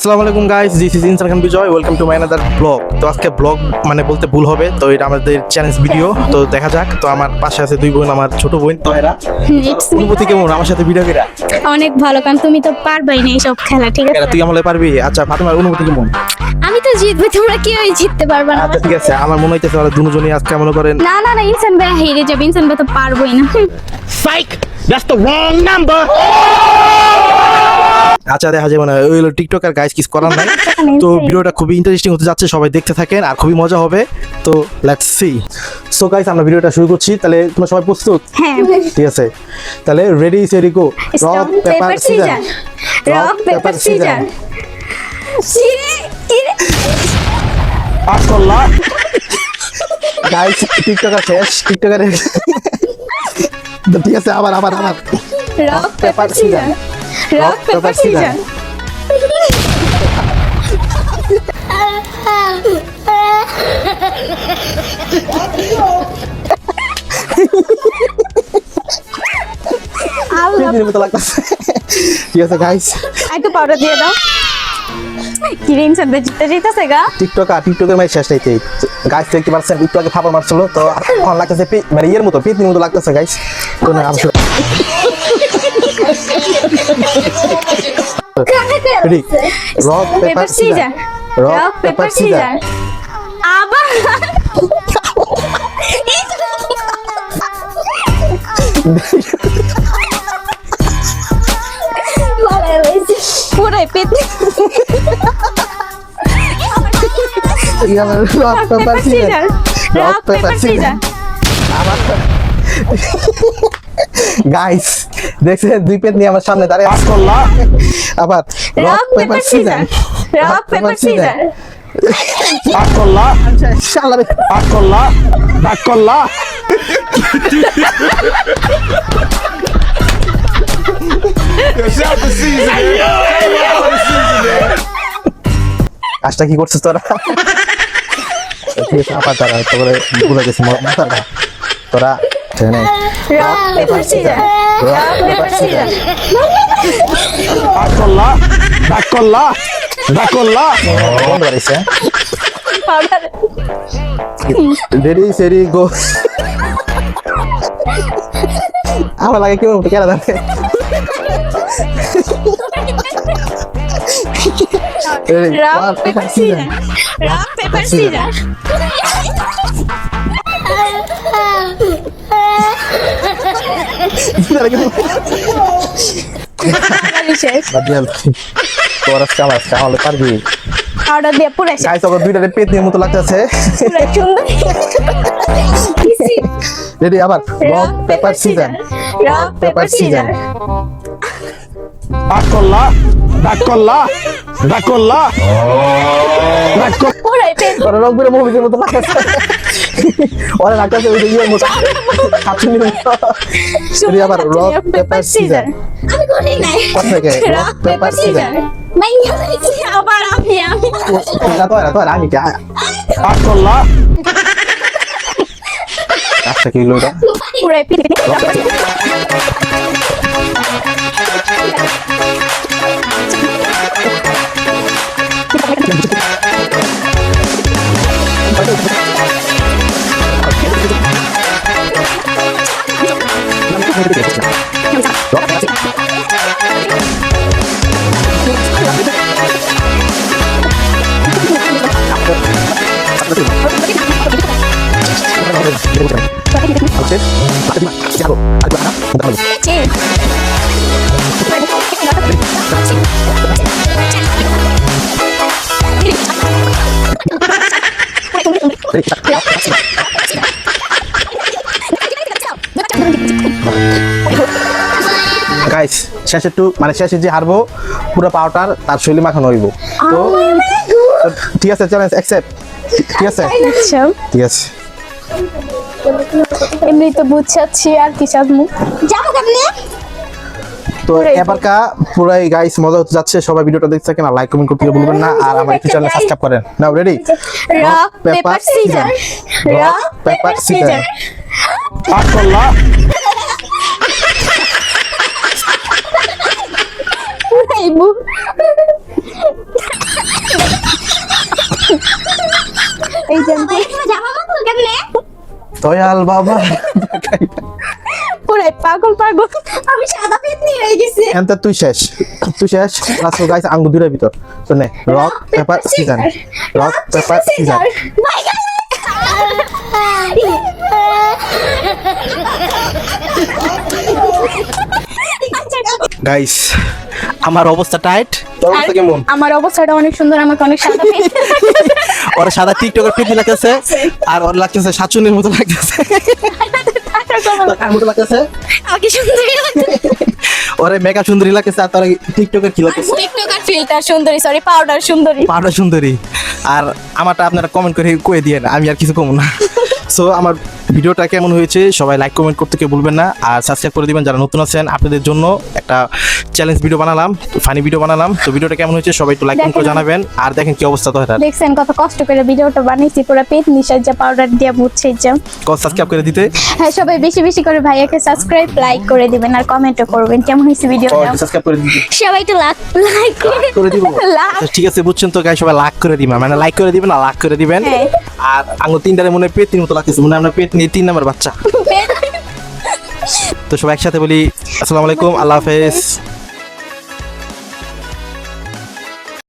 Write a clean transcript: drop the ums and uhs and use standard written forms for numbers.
আসসালামু আলাইকুম guys, this is Insan Khan Bijoy. Welcome to my another vlog. তো আজকে ব্লগ মানে বলতে ভুল হবে, তো এটা আমাদের চ্যালেঞ্জ ভিডিও। তো দেখা যাক। তো আমার পাশে আছে দুই বোন, আমার ছোট বোন তহেরা। অনুভূতি কেমন আমার সাথে ভিডিও করে? অনেক ভালো, কারণ তুমি তো পারবাই না এইসব খেলা। ঠিক আছে, তুই আমলে পারবি? আচ্ছা ফাতেমার অনুভূতি কেমন? আমি তো জিতবো, তোমরা কেউই জিততে পারবে না। আচ্ছা ঠিক আছে, আমার মনে হইতেছে ওরা দুজনই আজকে মনে করেন না না না, ইনসান ভাই হেরে যাবে। ইনসান ভাই তো পারবোই না। Psych! That's the wrong number! আচ্ছা দেখা যাবে না, ওই টিকটক আর গাইস কিছু করার নাই। তো ভিডিওটা খুবই ইন্টারেস্টিং হতে যাচ্ছে, সবাই দেখতে থাকেন আর খুবই মজা হবে। তো লেটস সি। সো গাইস আমরা ভিডিওটা শুরু করছি। তাহলে তোমরা সবাই প্রস্তুত? হ্যাঁ, ঠিক আছে, তাহলে ready steady go. Rock paper scissor, rock paper scissor. Pass করলা গাইস, টিকটকার শেষ, টিকটকার তো ঠিক আছে, আবার rock paper scissor, rock paper scissor. মতো লাগতেছে। ঠিক আছে গাইস, একটু পাউডার দিয়ে দাও। কি রে, ইনসান ভাই জিততে জিতেছে গা। টিকটকের মানে শেষ নাইতে গাইস দেখতে পাচ্ছেন, একটু আগে ফাপড় মারছিল। তো এখন লাগতেছে মানে ইয়ের মতো, পেতনির মতো লাগতেছে গাইস। কোন অবশ্য ready, rock paper scissor, rock paper caesar. আবার পুরাই পেতে। Rock paper scissor, rock paper caesar. Guys দেখছেন, দুই পেট নিয়ে আমার সামনে দাঁড়িয়ে পাস করলা। আবার rock paper scissor, rock paper scissor. Pass করলা, শালা পাস করলা, পাস করলা। কাজটা কি করছিস তোরা? ঠিক আছে, আবার তারা তোরে ভুলে গেছি মাথাটা। তোরা rock paper scissor, rock paper scissor. Pass করলা, পাস করলা, পাস করলা। বন্ধ করিস। পাউডার রেডি সেরি গো। আমার লাগে কেমন কেনা দাঁড়ে। Rock paper scissor, rock paper caesar. শেষ। তোরা কামালে পারবি? পাউডার দিয়ে পুরাই শেষ। গাইস, ওর দুইটা পেতনির মতো লাগতেছে। পুরাই সুন্দর। রেডি, আবার rock paper scissor, rock paper scissor. Pass করলা, পাস করলা, পাস করলা, পাস করলা। পুরাই পেত। ওরা রংপুরের মুভির মতো লাগতেছে। ওরা লাগতেছে ওই ইয়ের মতো, হাতুড়ির মতো। রেডি, আবার রক পেপার সিজার। আমি করি নাই। কোথা থেকে? Rock paper caesar. মাই আবার আমি আমি পাস করলা। আচ্ছা কি হলো এটা? পুরাই পেত। গাইস শেষে একটু মানে শেষে যে হারবো পুরো পাউডার তার শৈলী মাখানো হইব। তো ঠিক আছে, চ্যালেঞ্জ অ্যাকসেপ্ট। ঠিক আছে, ঠিক আছে। এমনি তো বুঝাচ্ছি আর কি চাবমু যাবো কেমনে। তো এবারকা পুরাই গাইস মজা হতে যাচ্ছে। সবাই ভিডিওটা দেখতে থাকেন আর লাইক কমেন্ট করতে ভুলবেন না। আর আমার ইউটিউব চ্যানেল সাবস্ক্রাইব করেন। Now ready, rock paper scissor, rock paper scissor. Pass করলা, Ibu. এই যে জামা কাপড় কেমনে দয়াল বাবা পুরাই পাগল পাগল আমি সাদা পেতনি হয়ে গেছি এনতে তুই শেষ লাস্ট গাইস আঙ্গুর দুইটার ভিতর তো নে rock paper scissor rock paper caesar মাই গাইস আমার অবস্থা টাইট তোর অবস্থা কেমন আমার অবস্থাটা অনেক সুন্দর আমাকে অনেক সাদা পেতনি ওর সাদা টিকটকের পেটি লাগতেছে আর ওর লাগতেছে শাচুনির মতো লাগতেছে কার মতো লাগতেছে আমাকে সুন্দরী ওরে মেকআপ সুন্দরী লাগতেছে আর তোর টিকটকের কি লাগতেছে টিকটকার ফিল্টার সুন্দরী সরি পাউডার সুন্দরী পাউডা সুন্দরী আর আমারটা আপনারা কমেন্ট করে কয়ে দিয়ে আমি আর কিছু কমু না সো আমার ভিডিওটা কেমন হয়েছে সবাই লাইক কমেন্ট করতে কেউ ভুলবেন না আর সাবস্ক্রাইব করে দিবেন যারা নতুন আছেন আপনাদের জন্য একটা চ্যালেঞ্জ ভিডিও বানালাম ফানি ভিডিও বানালাম তো ভিডিওটা কেমন হয়েছে সবাই একটু লাইক কমেন্ট করে জানাবেন আর দেখেন কি অবস্থা তো এটা দেখছেন কত কষ্ট করে ভিডিওটা বানাইছি পুরো পেতনি সাজ্জা পাউডার দিয়ে বুঝছে যে সাবস্ক্রাইব করে দিতে হ্যাঁ সবাই বেশি বেশি করে ভাইয়াকে সাবস্ক্রাইব লাইক করে দিবেন আর কমেন্টও করবেন কেমন হয়েছে ভিডিওটা সাবস্ক্রাইব করে দিতে সবাই একটু লাইক করে দিব লাখ তো ঠিক আছে বুঝছেন তো গাই সবাই লাইক করে দিবেন মানে লাইক করে দিবেন আর লাইক করে দিবেন হ্যাঁ। আর আঙ্গুল তিনটারে মনে হয় পেতনির মতো লাগতেছে মনে হয় আমরা পেতনি 3 নাম্বার বাচ্চা তো সবাই একসাথে বলি আসসালামু আলাইকুম আল্লাহ হাফেজ